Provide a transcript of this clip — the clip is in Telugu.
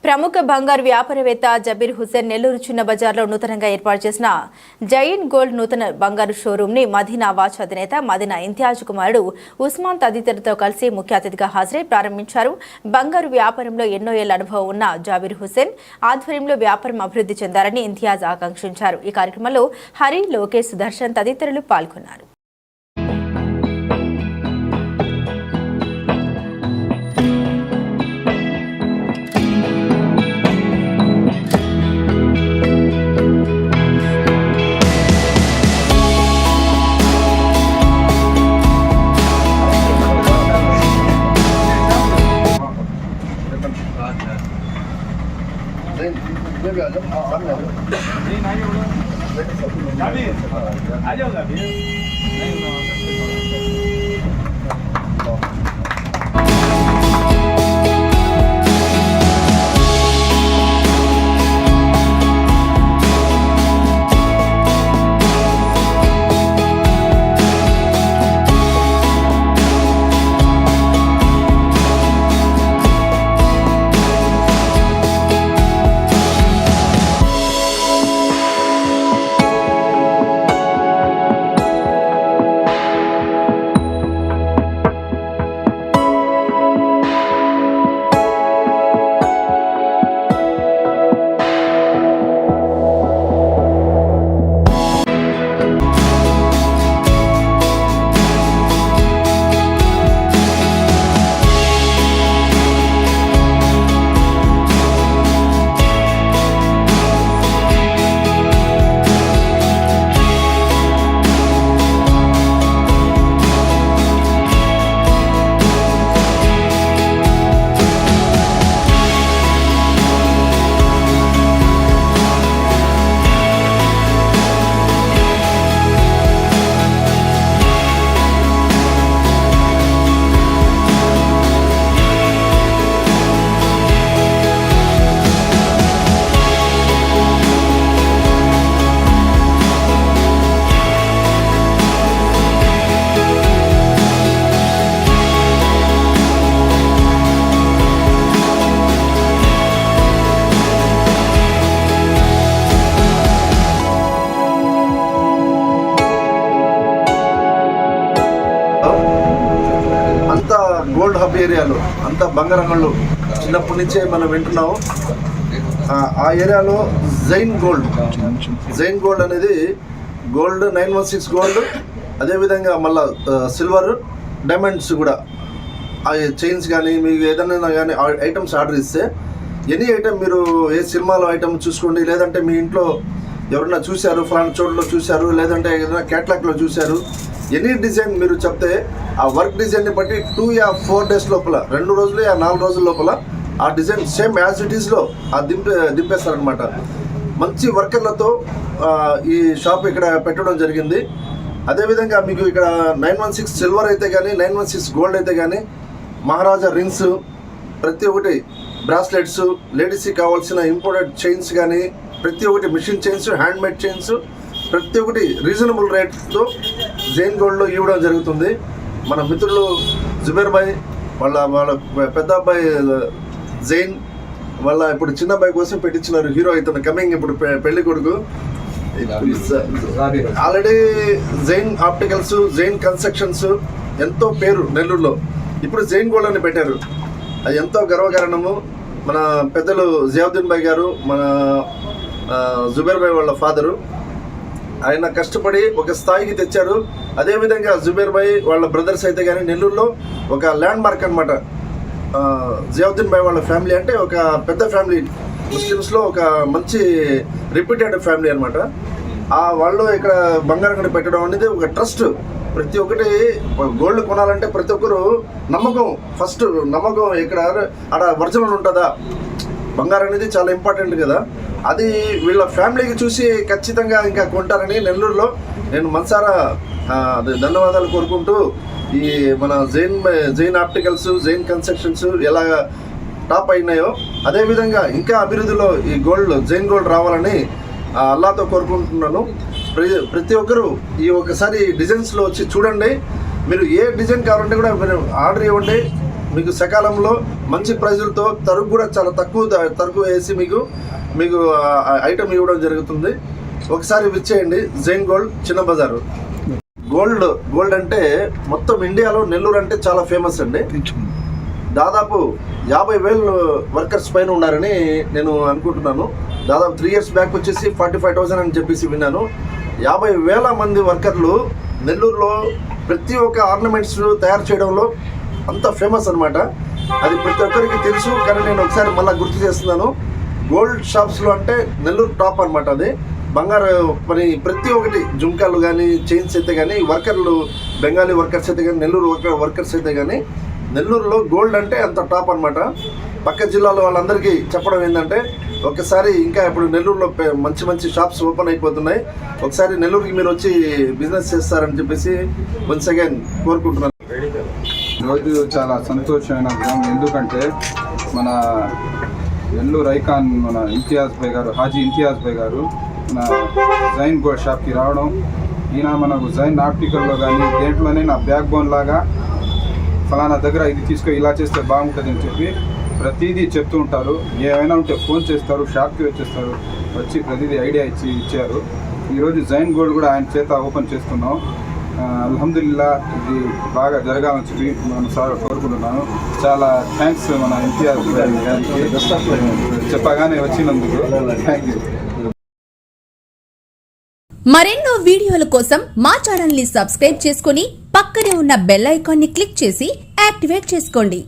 ప్రముఖ బంగారు వ్యాపారవేత్త జబీర్ హుసేన్ నెల్లూరు చిన్న బజార్లో నూతనంగా ఏర్పాటు చేసిన జైన్ గోల్డ్ నూతన బంగారు షోరూమ్ ని మదీనా వాచ్ అధినేత మదీనా ఇంతియాజ్ కుమారుడు ఉస్మాన్ తదితరులతో కలిసి ముఖ్య అతిథిగా హాజరై ప్రారంభించారు. బంగారు వ్యాపారంలో ఎన్నో ఏళ్ల అనుభవం ఉన్న జబీర్ హుసేన్ ఆధ్వర్యంలో వ్యాపారం అభివృద్ధి చెందాలని ఇంతియాజ్ ఆకాంక్షించారు. ఈ కార్యక్రమంలో హరి, లోకేష్, సుదర్శన్ తదితరులు పాల్గొన్నారు. आ जाओगा अभी గోల్డ్ హబ్ ఏరియాలో అంతా బంగారంగళ్ళు చిన్నప్పటి నుంచే మనం వింటున్నాము. ఆ ఏరియాలో జైన్ గోల్డ్ అనేది గోల్డ్ 916 గోల్డ్, అదేవిధంగా మళ్ళీ సిల్వర్, డైమండ్స్ కూడా ఆ చైన్స్ కానీ మీకు ఏదైనా కానీ ఐటమ్స్ ఆర్డర్ ఇస్తే ఎనీ ఐటమ్ మీరు ఏ సినిమాలో ఐటమ్ చూసుకోండి, లేదంటే మీ ఇంట్లో ఎవరైనా చూశారు, ఫలానా చోట్ల చూశారు, లేదంటే ఏదైనా క్యాటలాగ్లో చూశారు, ఎనీ డిజైన్ మీరు చెప్తే ఆ వర్క్ డిజైన్ని బట్టి 2 or 4 days లోపల, 2 రోజులు 4 రోజుల లోపల ఆ డిజైన్ సేమ్ యాజ్ ఇట్ ఈస్లో దింపేస్తారనమాట. మంచి వర్కర్లతో ఈ షాప్ ఇక్కడ పెట్టడం జరిగింది. అదేవిధంగా మీకు ఇక్కడ 916 సిల్వర్ అయితే కానీ, 916 గోల్డ్ అయితే కానీ, మహారాజా రింగ్స్, ప్రతి ఒక్కటి బ్రాస్లెట్స్, లేడీస్కి కావాల్సిన ఇంపోర్టెడ్ చైన్స్ కానీ, ప్రతి ఒక్కటి మిషన్ చైన్స్, హ్యాండ్మేడ్ చైన్స్, ప్రతి ఒక్కటి రీజనబుల్ రేట్తో జైన్ గోల్డ్లో ఇవ్వడం జరుగుతుంది. మన మిత్రులు జుబేర్ భాయ్ వాళ్ళ పెద్ద అబ్బాయి జైన్ వాళ్ళ ఇప్పుడు చిన్న అబ్బాయి కోసం పెట్టించినారు. హీరో ఇతను కమింగ్ ఇప్పుడు పెళ్లి కొడుకు. Already Jain opticals, Jain constructions ఎంతో పేరు నెల్లూరులో. ఇప్పుడు జైన్ గోల్డ్ అని పెట్టారు. అది ఎంతో గర్వకారణము. మన పెద్దలు జియావుద్దీన్ భాయ్ గారు, మన జుబేర్ భాయ్ వాళ్ళ ఫాదరు, ఆయన కష్టపడి ఒక స్థాయికి తెచ్చారు. అదేవిధంగా జుబేర్ భాయ్ వాళ్ళ బ్రదర్స్ అయితే కానీ నెల్లూరులో ఒక ల్యాండ్ మార్క్ అనమాట. జియావుద్దీన్ భాయ్ వాళ్ళ ఫ్యామిలీ అంటే ఒక పెద్ద ఫ్యామిలీ, ముస్లిమ్స్లో ఒక మంచి రిప్యూటెడ్ ఫ్యామిలీ అనమాట. వాళ్ళు ఇక్కడ బంగారం పెట్టడం అనేది ఒక ట్రస్ట్. ప్రతి ఒక్కటి గోల్డ్ కొనాలంటే ప్రతి ఒక్కరు నమ్మకం, ఫస్ట్ నమ్మకం. ఇక్కడ అక్కడ ఒరిజినల్ ఉంటుందా, బంగారం అనేది చాలా ఇంపార్టెంట్ కదా. అది వీళ్ళ ఫ్యామిలీకి చూసి ఖచ్చితంగా ఇంకా కొంటారని నెల్లూరులో నేను మనసారా ధన్యవాదాలు కోరుకుంటూ, ఈ మన జైన్ ఆప్టికల్స్, జైన్ కన్స్ట్రక్షన్స్ ఎలా టాప్ అయినాయో అదేవిధంగా ఇంకా అభివృద్ధిలో ఈ జైన్ గోల్డ్ రావాలని అల్లాతో కోరుకుంటున్నాను. ప్రతి ఒక్కరూ ఈ ఒకసారి డిజైన్స్లో వచ్చి చూడండి. మీరు ఏ డిజైన్ కావాలంటే కూడా మీరు ఆర్డర్ ఇవ్వండి. మీకు సకాలంలో మంచి ప్రైజులతో తరుగు కూడా చాలా తరుగు వేసి మీకు ఐటమ్ ఇవ్వడం జరుగుతుంది. ఒకసారి విచ్చేయండి జైన్ గోల్డ్ చిన్న బజారు. గోల్డ్ అంటే మొత్తం ఇండియాలో నెల్లూరు అంటే చాలా ఫేమస్ అండి. దాదాపు 50,000 వర్కర్స్ పైన ఉన్నారని నేను అనుకుంటున్నాను. దాదాపు 3 years బ్యాక్ వచ్చేసి 45,000 అని చెప్పేసి విన్నాను. 50,000 మంది వర్కర్లు నెల్లూరులో ప్రతి ఒక్క ఆర్నమెంట్స్ తయారు చేయడంలో అంత ఫేమస్ అనమాట. అది ప్రతి ఒక్కరికి తెలుసు, కానీ నేను ఒకసారి మళ్ళీ గుర్తు చేస్తున్నాను. గోల్డ్ షాప్స్లో అంటే నెల్లూరు టాప్ అనమాట. అది బంగారు పని ప్రతి ఒక్కటి, జుంకాలు కానీ, చైన్స్ అయితే కానీ, వర్కర్లు బెంగాలీ వర్కర్స్ అయితే కానీ, నెల్లూరు వర్కర్స్ అయితే కానీ, నెల్లూరులో గోల్డ్ అంటే అంత టాప్ అనమాట. పక్క జిల్లాలో వాళ్ళందరికీ చెప్పడం ఏంటంటే, ఒకసారి ఇంకా ఇప్పుడు నెల్లూరులో మంచి షాప్స్ ఓపెన్ అయిపోతున్నాయి. ఒకసారి నెల్లూరుకి మీరు వచ్చి బిజినెస్ చేస్తారని చెప్పేసి వన్స్ అగైన్ కోరుకుంటున్నాను. రోజు చాలా సంతోషమైన విషయం. ఎందుకంటే మన నెల్లూరు ఐకాన్ మన హాజీ ఇంతియాజ్ భాయ్ గారు మన జైన్ గోల్డ్ షాప్కి రావడం, ఈయన మనకు జైన్ ఆర్టికల్లో కానీ దేంట్లోనే నా బ్యాక్ బోన్ లాగా ఫలానా దగ్గర ఇది తీసుకో, ఇలా చేస్తే బాగుంటుంది అని చెప్పి ప్రతిదీ చెప్తూ ఉంటారు. ఏమైనా ఉంటే ఫోన్ చేస్తారు, షాప్కి వచ్చేస్తారు, వచ్చి ప్రతిదీ ఐడియా ఇచ్చారు. ఈరోజు జైన్ గోల్డ్ కూడా ఆయన చేత ఓపెన్ చేస్తున్నాం. అల్హమ్దుల్లా ఇది బాగా జరగాలని చెప్పి మన సార్ కోరుకుంటున్నాను. చాలా థ్యాంక్స్ మన ఇంతియాజ్ గారికి చెప్పగానే వచ్చినందుకు. Thank you. మరెన్నో వీడియోల కోసం మా ఛానల్ ని సబ్స్క్రైబ్ చేసుకుని పక్కనే ఉన్న బెల్ ఐకాన్ ని క్లిక్ చేసి యాక్టివేట్ చేసుకోండి.